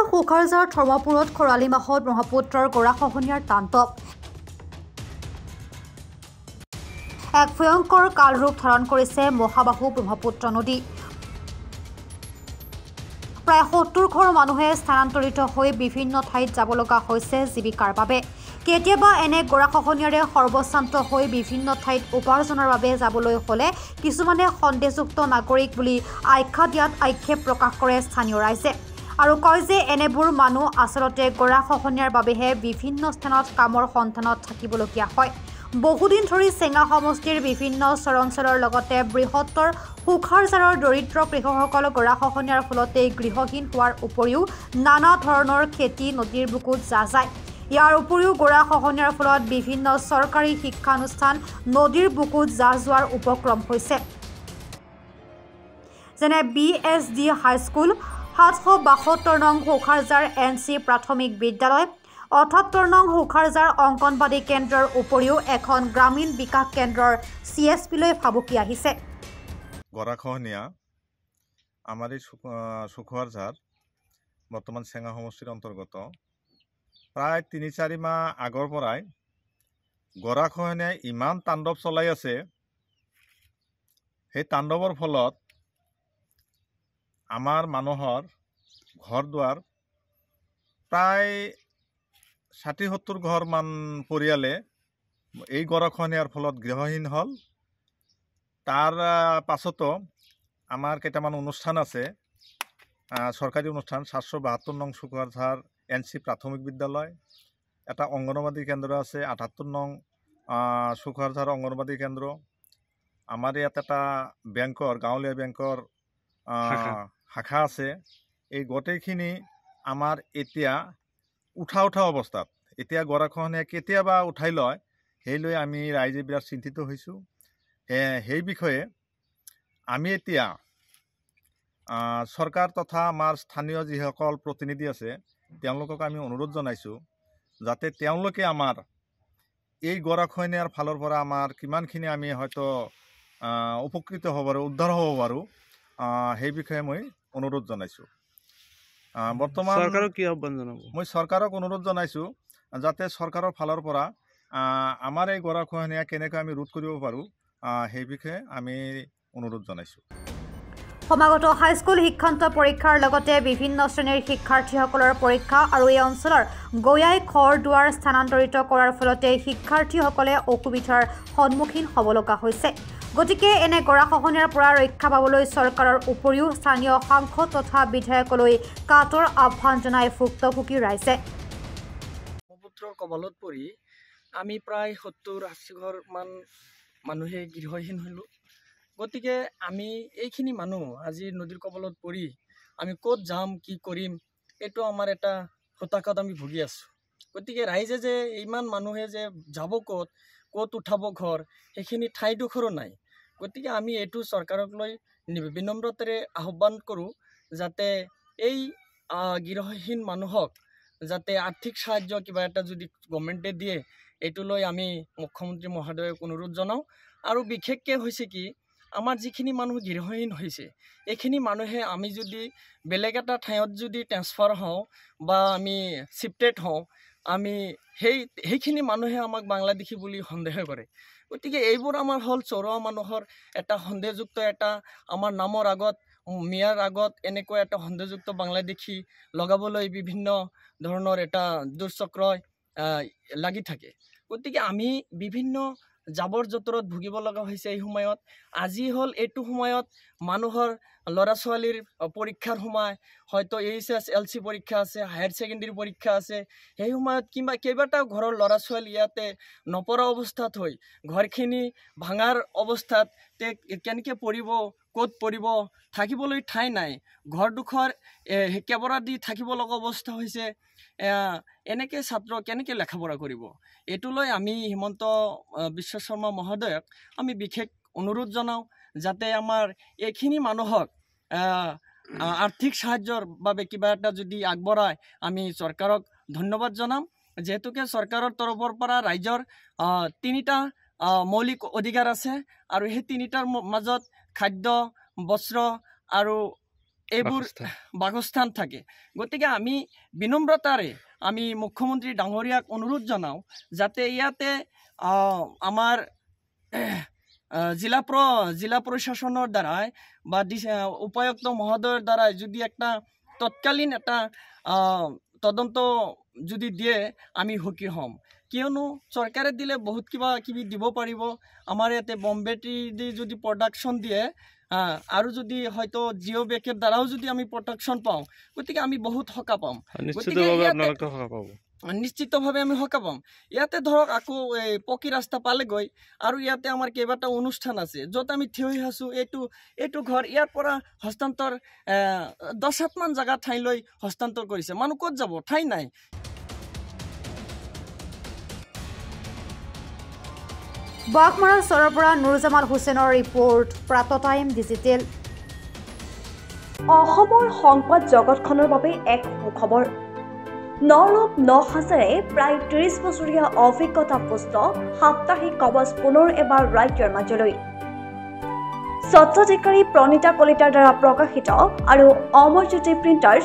অঞ্চলৰ সুখাৰজাৰ ধৰ্মপুৰত খৰালি মাহত ব্ৰহ্মপুত্ৰৰ গৰাখহনীয়াৰ তাণ্ডৱ এক ভয়ংকৰ কালৰূপ ধাৰণ কৰিছে মহাবাহু ব্ৰহ্মপুত্ৰ নদী। প্ৰায় ৭০ ঘৰ মানুহে স্থানান্তৰিত হৈ বিভিন্ন ঠাইত যাব লগা হৈছে জীৱিকাৰ বাবে। কেতিয়াবা এনে গৰাখহনীয়াৰে সৰ্বশ্ৰান্ত হৈ বিভিন্ন ঠাইত উপাৰ্জনৰ বাবে যাবলৈ হ'লে কিছুমানে সন্দেহযুক্ত নাগৰিক বুলি আখ্যা দিয়াত আক্ষেপ প্ৰকাশ কৰে স্থানীয় ৰাইজে আৰু কয় যে এনেবোৰ মানুহ আচলতে গৰাখহনীয়াৰ বাবেহে বিভিন্ন স্থানত কামৰ সন্ধানত থাকিবলগীয়া হয়। বহুদিন ধৰি চেঙা সমষ্টিৰ বিভিন্ন চৰাঞ্চলৰ লগতে বৃহত্তৰ সুখাৰজাৰৰ দৰিদ্ৰ কৃষকসকল গৰাখহনীয়াৰ ফলতে গৃহহীন হোৱাৰ উপৰিও নানা ধৰণৰ খেতি নদীৰ বুকুত যায়। ইয়াৰ উপৰিও গৰাখহনীয়াৰ ফলত বিভিন্ন চৰকাৰী শিক্ষানুষ্ঠান নদীৰ বুকুত যোৱাৰ উপক্ৰম হৈছে, যেনে BSD হাইস্কুল, 772 নং সুখাৰজাৰ NC প্ৰাথমিক বিদ্যালয়, 78 নং সুখাৰজাৰ অংগনবাদী কেন্দ্ৰৰ উপৰিও এখন গ্ৰামীণ বিকাশ কেন্দ্ৰৰ CSPলৈ ভাবুকি আহিছে। গৰাখহনীয়া আমাৰ এই সুখাৰজাৰ বৰ্তমান চেঙা সমষ্টিৰ অন্তৰ্গত প্ৰায় ৩-৪ মাহ আগৰ পৰাই গৰাখহনীয়াই ইমান তাণ্ডৱ চলাই আছে। সেই তাণ্ডৱৰ ফলত আমাৰ মানুহৰ ঘৰ দুৱাৰ প্ৰায় ৬০-৭০ ঘৰমান পৰিয়ালে এই গৰাখহনীয়াৰ ফলত গৃহহীন হ'ল। তাৰ পাছতো আমাৰ কেইটামান অনুষ্ঠান আছে, চৰকাৰী অনুষ্ঠান। ৭72 নং সুখাৰজাৰ NC প্ৰাথমিক বিদ্যালয়, এটা অংগনবাদী কেন্দ্ৰ আছে, ৭৮ নং সুখাৰজাৰ অংগনবাদী কেন্দ্ৰ। আমাৰ ইয়াত এটা বেংকৰ, গাঁৱলীয়া বেংকৰ শাখা আছে। এই গোটেইখিনি আমাৰ এতিয়া উঠা অৱস্থাত। এতিয়া গৰাখহনীয়া কেতিয়াবা উঠাই লয়, সেই লৈ আমি ৰাইজে বিৰাট চিন্তিত হৈছোঁ। সেই বিষয়ে আমি এতিয়া চৰকাৰ তথা আমাৰ স্থানীয় যিসকল প্ৰতিনিধি আছে তেওঁলোকক আমি অনুৰোধ জনাইছোঁ যাতে তেওঁলোকে আমাৰ এই গৰাখহনীয়াৰ ফালৰ পৰা আমাৰ কিমানখিনি আমি হয়তো উপকৃত হ'ব পাৰোঁ, উদ্ধাৰ হ'ব পাৰোঁ, সেই বিষয়ে মই অনুৰোধ জনাইছোঁ। বৰ্তমান চৰকাৰক কি আহ্বান জনাব? মই চৰকাৰক অনুৰোধ জনাইছোঁ যাতে চৰকাৰৰ ফালৰ পৰা আমাৰ এই গৰাখহনীয়া কেনেকৈ আমি ৰোধ কৰিব পাৰোঁ সেই বিষয়ে আমি অনুৰোধ জনাইছোঁ। সমাগত হাইস্কুল শিক্ষান্ত পৰীক্ষাৰ লগতে বিভিন্ন শ্ৰেণীৰ শিক্ষাৰ্থীসকলৰ পৰীক্ষা আৰু এই অঞ্চলৰ গয়াই ঘৰ দুৱাৰ স্থানান্তৰিত কৰাৰ ফলতে শিক্ষাৰ্থীসকলে অসুবিধাৰ সন্মুখীন হ'ব লগা হৈছে। গতিকে এনে গৰাখহনীয়াৰ পৰা ৰক্ষা পাবলৈ চৰকাৰৰ উপৰিও স্থানীয় সাংসদ তথা বিধায়কলৈ কাটৰ আহ্বান জনাই ভুক্তভোগী ৰাইজে। ব্ৰহ্মপুত্ৰৰ কবলত পৰি আমি প্ৰায় ৭০-৮০ ঘৰমান মানুহে গৃহহীন হ'লোঁ। গতিকে আমি এইখিনি মানুহ আজি নদীৰ কবলত পৰি আমি ক'ত যাম, কি কৰিম, এইটো আমাৰ এটা হতাশাত আমি ভুগি আছোঁ। গতিকে ৰাইজে যে ইমান মানুহে যে যাব ক'ত উঠাব ঘৰ, সেইখিনি ঠাইডোখৰো নাই। গতিকে আমি এইটো চৰকাৰক লৈ বিনম্ৰতাৰে আহ্বান কৰোঁ যাতে এই গৃহহীন মানুহক যাতে আৰ্থিক সাহায্য কিবা এটা যদি গভৰ্ণমেণ্টে দিয়ে, এইটো লৈ আমি মুখ্যমন্ত্ৰী মহোদয়ক অনুৰোধ জনাওঁ। আৰু বিশেষকৈ হৈছে কি, আমাৰ যিখিনি মানুহ গৃহহীন হৈছে এইখিনি মানুহে আমি যদি বেলেগ এটা ঠাইত যদি ট্ৰেন্সফাৰ হওঁ বা আমি শিফটেড হওঁ, আমি সেইখিনি মানুহে আমাক বাংলাদেশী বুলি সন্দেহ কৰে। গতিকে এইবোৰ আমাৰ হ'ল চৰোৱা মানুহৰ এটা সন্দেহযুক্ত এটা আমাৰ নামৰ আগত মিয়াৰ আগত এনেকুৱা এটা সন্দেহযুক্ত বাংলাদেশী লগাবলৈ বিভিন্ন ধৰণৰ এটা দুৰ্চক্ৰই লাগি থাকে। গতিকে আমি বিভিন্ন জাবৰ জোঁথৰত ভুগিব লগা হৈছে এই সময়ত। আজি হ'ল এইটো সময়ত মানুহৰ ল'ৰা ছোৱালীৰ পৰীক্ষাৰ সময়, হয়তো HSLC পৰীক্ষা আছে, হায়াৰ ছেকেণ্ডেৰী পৰীক্ষা আছে। সেই সময়ত কেইবাটাও ঘৰৰ ল'ৰা ছোৱালী ইয়াতে নপৰা অৱস্থাত হৈ ঘৰখিনি ভাঙাৰ অৱস্থাত কেনেকৈ পঢ়িব, ক'ত পঢ়িব, থাকিবলৈ ঠাই নাই, ঘৰডোখৰ কেবৰা দি থাকিব লগা অৱস্থা হৈছে। এনেকৈ ছাত্ৰ কেনেকৈ লেখা পঢ়া কৰিব? এইটো লৈ আমি হিমন্ত বিশ্ব শৰ্মা মহোদয়ক আমি বিশেষ অনুৰোধ জনাওঁ যাতে আমাৰ এইখিনি মানুহক আৰ্থিক সাহায্যৰ বাবে কিবা এটা যদি আগবঢ়ায় আমি চৰকাৰক ধন্যবাদ জনাম। যিহেতুকে চৰকাৰৰ তৰফৰ পৰা ৰাইজৰ 3টা মৌলিক অধিকাৰ আছে আৰু সেই 3টাৰ মাজত খাদ্য, বস্ত্ৰ আৰু এইবোৰ বাসস্থান থাকে। গতিকে আমি বিনম্ৰতাৰে আমি মুখ্যমন্ত্ৰী ডাঙৰীয়াক অনুৰোধ জনাওঁ যাতে ইয়াতে আমাৰ জিলা প্ৰশাসনৰ দ্বাৰাই বা উপায়ুক্ত মহোদয়ৰ দ্বাৰাই যদি একটা তৎকালীন এটা তদন্ত যদি দিয়ে আমি সুখী হ'ম। কিয়নো চৰকাৰে দিলে বহুত কিবি দিব পাৰিব। আমাৰ ইয়াতে বম্বেটি দি যদি প্ৰডাকশ্যন দিয়ে আৰু যদি হয়তো জিঅ' বেকৰ দ্বাৰাও যদি আমি প্ৰটেকশ্যন পাওঁ, গতিকে আমি বহুত সকাহ পাম। নিশ্চিতভাৱে আমি সকাহ পাম। ইয়াতে ধৰক আকৌ এই পকী ৰাস্তা পালেগৈ আৰু ইয়াতে আমাৰ কেইবাটাও অনুষ্ঠান আছে য'ত আমি থিয় হৈ আছোঁ। এইটো ঘৰ ইয়াৰ পৰা হস্তান্তৰ 10 মান জেগা ঠাইলৈ হস্তান্তৰ কৰিছে। মানুহ ক'ত যাব? ঠাই নাই। বাঘমাৰা চৰৰ পৰা নুৰজামাল হুছেইনৰ ৰিপৰ্ট, প্ৰাত টাইম ডিজিটেল। অসমৰ সংবাদ জগতখনৰ বাবে এক সুখবৰ। নৰূপ নহাজেৰে প্ৰায় 30 বছৰীয়া অভিজ্ঞতাপুষ্ট সাপ্তাহিক কবচ পুনৰ এবাৰ ৰাজ্যৰ মাজলৈ। স্বত্বাধিকাৰী প্ৰণীতা কলিতাৰ দ্বাৰা প্ৰকাশিত আৰু অমৰজ্যোতি প্ৰিণ্টাৰ্ছ,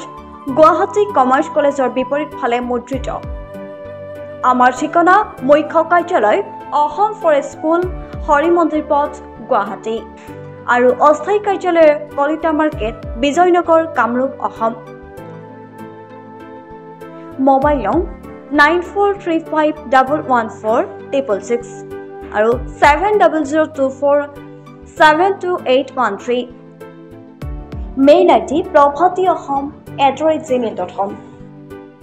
গুৱাহাটী কমাৰ্চ কলেজৰ বিপৰীত ফালে মুদ্ৰিত। আমাৰ ঠিকনা মুখ্য কাৰ্যালয় অসম ফৰেষ্ট স্কুল, হৰি মন্দিৰ পথ, গুৱাহাটী আৰু অস্থায়ী কাৰ্যালয় কলিতা মাৰ্কেট, বিজয়নগৰ, কামৰূপ, অসম। মোবাইল নং 9435114666 আৰু 7024722813। Mail ID prabhati.ahom@gmail.com।